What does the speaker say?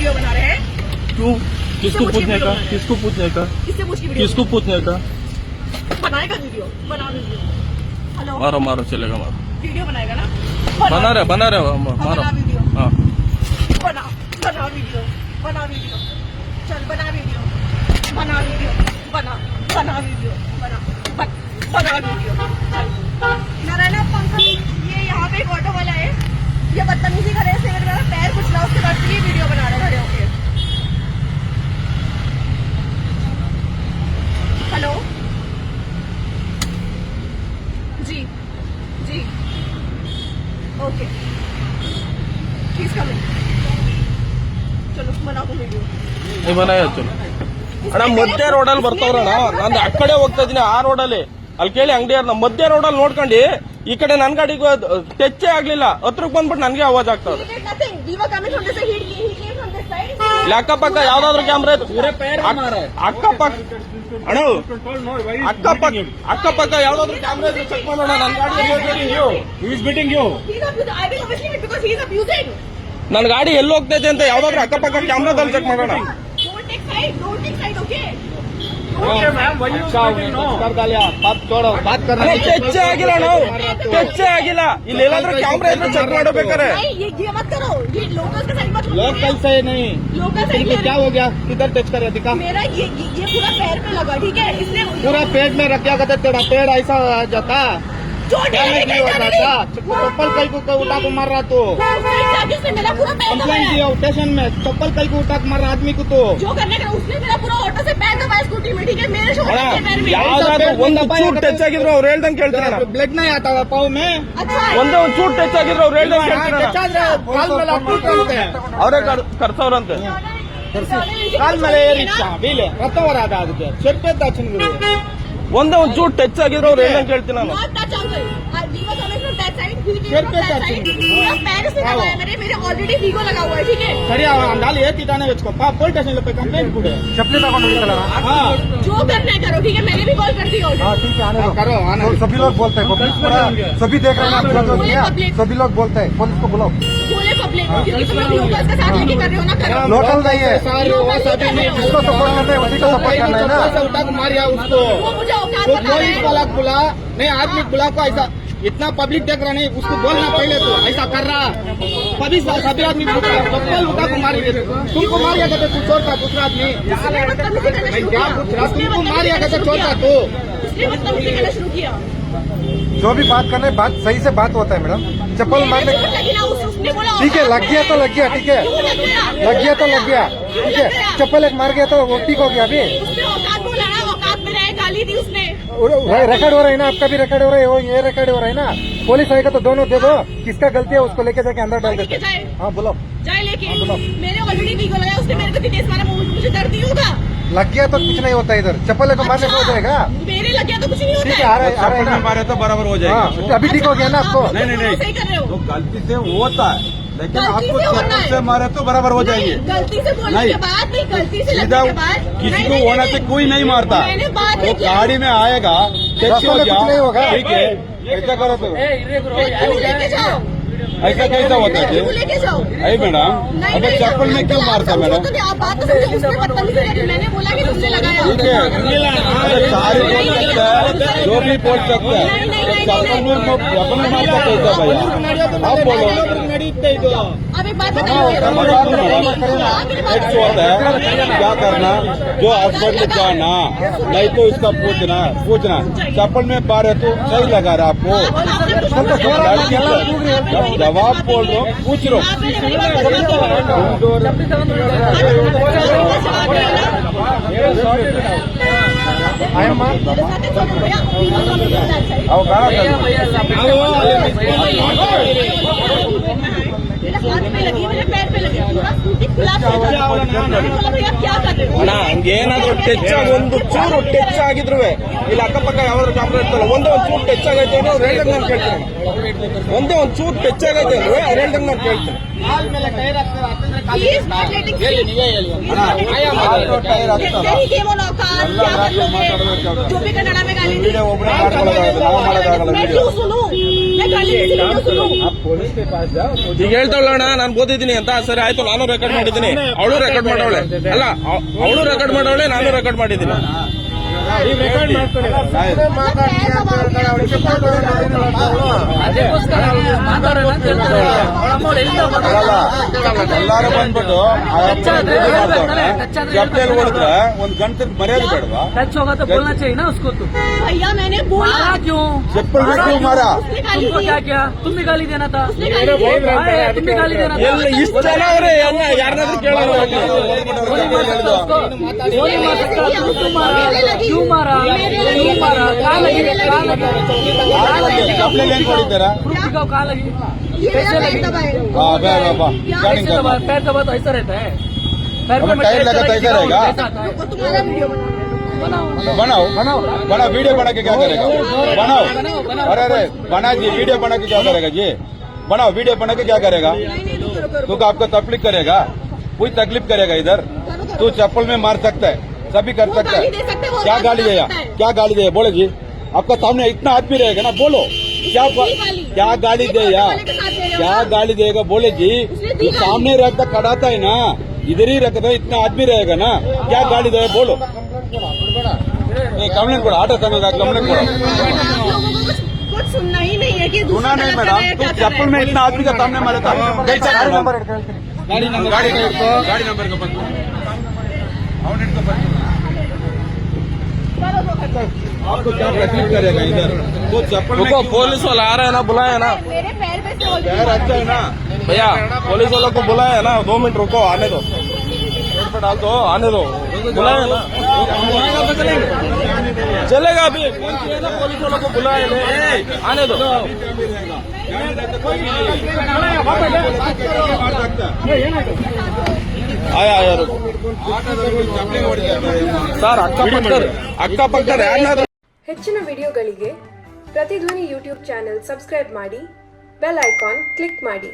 Video बना रहे हैं? क्यों? किसको पूछने का? किसको पूछने का? किससे पूछ के वीडियो? किसको पूछने का? बनाएगा वीडियो? बना वीडियो। हेलो, मारो मारो, चलेगा मारो। वीडियो बनाएगा ना? बना रहे मारो। बना वीडियो। हाँ बना वीडियो। बना वीडियो। चल बना वीडियो। बना वीडियो। बना वीडियो। बना वीडियो। नारायण पंकज, ये यहाँ पे एक ऑटो वाला है, ये बदतमीजी करे से मेरा पैर कुचला, उसके बाद ये वीडियो बना रहे खड़े होके। हेलो जी जी ओके, प्लीज कम। चलो बनाओ वीडियो। नहीं बनाया चलो ಅಣ್ಣ ಮಧ್ಯ ರೋಡಲ್ಲಿ ಬರ್ತಾವ್ರಣ್ಣ ನಾನು ಆ ಕಡೆ ಹೋಗ್ತಾ ಇದೀನಿ ಆ ರೋಡಲ್ಲಿ ಅಲ್ಲಿ ಕೇಳಿ ಅಂಗಡಿಯವ್ರನ್ನ ಮಧ್ಯ ರೋಡಲ್ಲಿ ನೋಡ್ಕೊಂಡು ಈ ಕಡೆ ನನ್ ಗಾಡಿಗೆ ಟಚ್ಚೇ ಆಗ್ಲಿಲ್ಲ ಹತ್ರಕ್ಕೆ ಬಂದ್ಬಿಟ್ಟು ನನ್ಗೆ ಆವಾಜ್ ಆಗ್ತಾವ್ರೆ ಇಲ್ಲಿ ಅಕ್ಕಪಕ್ಕ ಯಾವ್ದಾದ್ರು ಕ್ಯಾಮ್ರಾ ಅಕ್ಕಪಕ್ಕ ಅಣ್ಣ ಅಕ್ಕಪಕ್ಕ ಯಾವ್ದಾದ್ರು ಕ್ಯಾಮ್ರಾ ಇದ್ರೆ ಚೆಕ್ ಮಾಡೋಣ ನನ್ ಗಾಡಿ ನನ್ ಗಾಡಿ ಎಲ್ಲಿ ಹೋಗ್ತೈತೆ ಅಂತ ಯಾವ್ದಾದ್ರು ಅಕ್ಕಪಕ್ಕ ಕ್ಯಾಮ್ರಾದಲ್ಲಿ ಚೆಕ್ ಮಾಡೋಣ ಟಚ್ಚೇ ಆಗಿಲ್ಲ ನಾವು ಟಚ್ಚೇ ಆಗಿಲ್ಲ ಇಲ್ಲಿ ಎಲ್ಲಾದ್ರೂ ಕ್ಯಾಮ್ರಾ ಇದ್ರೆ ಚೆಕ್ ಮಾಡಬೇಕಾರೆ लोकल से नहीं क्या हो गया किधर टच कर दिखा मेरा ये पूरा पैर पे लगा, ठीक है? इसने पूरा पेट में रख क्या तेरा पेड़ ऐसा जाता चप्पल कई को उठा को मार रहा तो मेरा पूरा पैर कंप्लेंट दिया स्टेशन में चप्पल कई को उठा मार रहा आदमी को तो जो करने का उसने मेरा पूरा ऑटो से पैर दबाया स्कूटी में, ठीक है? मेरे शोल्डर के पैर में ಯಾವ್ದಾದ್ರು ಒಂದು ಚೂಟ್ ಟಚ್ ಆಗಿದ್ರು ಅವ್ರು ಹೇಳ್ದಂಗೆ ಕೇಳ್ತಾರಣ್ಣ ब्लड नहीं आता पाव में अच्छा ಒಂದೇ ಒಂದು ಚೂಟ್ ಟಚ್ ಆಗಿದ್ರು ಅವ್ರು ಹೇಳ್ದಂಗೆ ಕೇಳ್ತಾರಣ್ಣ ಅವರೇ ಕರ್ಸವ್ರಂತೆ ಕಾಲ್ ಮೇಲೆ ಏರಿಸ್ತಾ ಬೀಲೆ ರಕ್ತವರಾದ ಅದಕ್ಕೆ ಚೆಪ್ಪೆ ದಾಚನ್ಗಳು ಒಂದೇ ಒಂದು ಚೂಟ್ ಟಚ್ ಆಗಿದ್ರು ಅವ್ರು ಹೇಳ್ದಂಗೆ ಕೇಳ್ತೀನಿ ನಾನು मेरे ऑलरेडी वीगो लगा हुआ है, ठीक है? खड़ी डाल ये तीटाने वेचको पुलिस स्टेशन पे कंप्लेंट कुड़े चपली तक जो करना है करो, ठीक है? मैंने भी कॉल कर दी हाँ ठीक है, आने दो। करो आने तो सभी लोग बोलते हैं पब्लिक पूरा सभी देख रहे हैं आपका जो किया, सभी लोग बोलते हैं पुलिस को बुलाओ। बोले पब्लिक, क्योंकि तुम लोग लोकल्स का साथ लेके कर रहे हो ना, करो। लोकल नहीं है, जिसको सपोर्ट करना है उसी को सपोर्ट करना है ना। उठा को मारिया उसको वो मुझे औकात तो बता रहे पुलिस हैं। वाला बुला नहीं आदमी बुला को ऐसा इतना पब्लिक देख रहा नहीं उसको बोलना पहले तो ऐसा कर रहा सभी आदमी चप्पल उठा को मारी तुमको मारिया कहते तू छोड़ता दूसरा आदमी मैं क्या पूछ रहा तुमको मारिया कहते छोड़ता तू उसने बदतमीजी करना शुरू किया। जो भी बात करना है बात सही से बात होता है मैडम। चप्पल मारने ठीक है, लग गया तो लग गया, ठीक है? लग गया तो लग गया, ठीक है? चप्पल एक मार गया तो वो ठीक हो गया। अभी गाली दी उसने, रिकॉर्ड हो रहा है ना, आपका भी रिकॉर्ड हो रहा है, ये रिकॉर्ड हो रहा है ना। पुलिस आएगा तो दोनों दे दो, किसका गलती है उसको लेके जाके अंदर डाल देते। हाँ बोलो, जाए लेके। मैंने ऑलरेडी वीगो लगाया, उसने मेरे को तेज मारा, मुझे दर्द नहीं होगा। लग गया तो कुछ नहीं होता इधर, चप्पल को मारने से हो जाएगा। मेरे लग गया तो कुछ नहीं होता ठीक है, आ रहा है ना, मारे तो बराबर हो जाएगा। हाँ अभी ठीक हो गया ना आपको। नहीं सही कर रहे हो। तो गलती से होता है लेकिन गलती आपको से होता चप्पल है। से मारे तो बराबर हो जाएगी। गलती से बोलने के बाद नहीं, गलती से लगने सीधा के बाद किसी को होने से कोई नहीं मारता। मैंने बात वो नहीं किया। गाड़ी में आएगा रास्ते में कुछ नहीं होगा। ठीक है, ऐसा करो तो लेके जाओ, ऐसा कैसा होता है जी? लेके जाओ। अरे मैडम अब चप्पल में क्यों मारता मैडम? आप बात तो समझो, उसने बदतमीजी करी, मैंने बोला कि तुमने लगाया। ठीक है, अरे सारे बोल सकता है, जो भी बोल सकता है, चप्पल में अपन मारता कैसा भैया? आप बोलो। अब एक बात बताइए, एक होता है क्या करना, जो हॉस्पिटल जाना नहीं तो इसका पूछना चप्पल में पा रहे तो सही लगा रहा आपको। जवाब बोल रहे हो, पूछ रहे हो। आओ गाना मेरे हाथ में लगी, मेरे पैर पे लगी, पूरा स्कूटी खुला भैया क्या कर रहे हो? ಅಣ್ಣ ಹಂಗೇನಾದ್ರು ಟಚ್ ಒಂದು ಚೂರು ಟಚ್ ಆಗಿದ್ರು ಇಲ್ಲಿ ಅಕ್ಕಪಕ್ಕ ಯಾವ್ದಾದ್ರು ಕ್ಯಾಮ್ರಾ ಇರ್ತಲ್ಲ, ಒಂದೇ ಒಂದು ಚೂರು ಟಚ್ ಆಗೈತೆ ಅಂದ್ರೆ ಅವ್ರು ಹೇಳ್ದಂಗೆ ನಾನು ಕೇಳ್ತೀನಿ. ಒಂದೇ ಒಂದು ಚೂರು ಟಚ್ ಆಗೈತೆ ಅಂದ್ರೆ ಅವ್ರು ಹೇಳ್ದಂಗೆ ನಾನು ಕೇಳ್ತೀನಿ. He is not letting speak. जो भी कन्नड़ा में गाली दी, मैं क्यों सुनूं? मैं गाली किसी को क्यों सुनूं? पुलिस के पास जाओ ಈಗ ಹೇಳ್ತಾವಳಣ್ಣ ನಾನು ಓದಿದ್ದೀನಿ ಅಂತ. ಸರಿ ಆಯ್ತು, ನಾನು ರೆಕಾರ್ಡ್ ಮಾಡಿದ್ದೀನಿ, ಅವಳು ರೆಕಾರ್ಡ್ ಮಾಡವಳೆ. ಅಲ್ಲ, ಅವಳು ರೆಕಾರ್ಡ್ ಮಾಡವಳೆ, ನಾನು ರೆಕಾರ್ಡ್ ಮಾಡಿದ್ದೀನಿ. ಎಲ್ಲಾರು ಬಂದ್ಬಿಟ್ಟು ಚಪ್ಪಲಿ ಹೊಡೆದ್ರೆ ಒಂದ್ ಗಂಟೆ ಮರ್ಯಾದೆ ಬೇಡವಾ? टच होगा तो बोलना चाहिए ना उसको। तो भैया मैंने बोला मारा क्यों? चप्पल में क्यों मारा? उसने गाली तुमको दी। क्या किया? तुम भी गाली देना था। उसने गाली दी। तुम भी गाली देना था। ಎಲ್ಲ ಇಷ್ಟು ಜನ ಅವರೇ ಯಾರನ್ನಾದ್ರೂ ಕೇಳೋಣ. गोली मार सकता उसको? गोली मार सकता? क्यों मारा? क्यों मारा? क्यों मारा? कहाँ लगी? कहाँ लगी? चप्पल ಏನ್ ಹೊಡಿತಾರ? प्रूफ दिखाओ कहाँ लगी? ये कैसे मेरा पैर लगी? दबाए। हाँ बाबा गाड़ी ऐसे दबा, पैर दबा तो ऐसा रहता है। पैर अबे में टायर लगा तो ऐसा रहेगा? ऐसा आता है। वो तुम्हारा वीडियो बनाओ। बनाओ बनाओ बना वीडियो बना के क्या करेगा? बनाओ। अरे अरे बना जी, वीडियो बना के क्या करेगा जी? बनाओ, वीडियो बना के क्या करेगा? तू का आपको तकलीफ करेगा? कोई तकलीफ करेगा इधर? तू चप्पल में मार सकता है, सभी कर सकता है। गाली दे सकते हैं, वो क्या बात गाली कर देगा? सकता है। क्या गाली देगा? बोलो जी, आपका सामने इतना आदमी रहेगा ना, बोलो क्या क्या गाली देगा? क्या गाली देगा? बोले जी, जो सामने रखता खड़ाता है ना, इधर ही रखता है, इतना आदमी रहेगा ना, क्या गाली देगा? बोलो। कंप्लेंट करो, ऑटो संघ का कंप्लेंट करो। आप लोगों को कुछ सुनना ही नहीं है कि सुना दूसरा नहीं गलत कर रहा है, मैडम, क्या तू कर रहा चप्पल है। में इतना आदमी का सामने मारा था, कैसा नंबर गाड़ी नंबर का बंद आपको क्या तकलीफ करेगा इधर? वो चप्पल में रुको, पुलिस वाला आ रहा है ना, बुलाया ना मेरे पैर पे से पैर अच्छा है ना? भैया, पुलिस वालों को बुलाया है ना, 2 मिनट रुको, आने दो, रोड पे डाल दो, आने दो, बुलाया ना, चलेगा अभी, फोन किया ना पुलिस वालों को, बुलाया ना, आने दो। आया आया रुको ಸರ್, ಅಕ್ಕಪಕ್ಕದ ಯಾರನ್ನಾದ್ರೂ ಹೆಚ್ಚಿನ ವಿಡಿಯೋಗಳಿಗೆ ಪ್ರತಿಧ್ವನಿ ಯೂಟ್ಯೂಬ್ ಚಾನೆಲ್ ಸಬ್ಸ್ಕ್ರೈಬ್ ಮಾಡಿ, ಬೆಲ್ ಐಕಾನ್ ಕ್ಲಿಕ್ ಮಾಡಿ.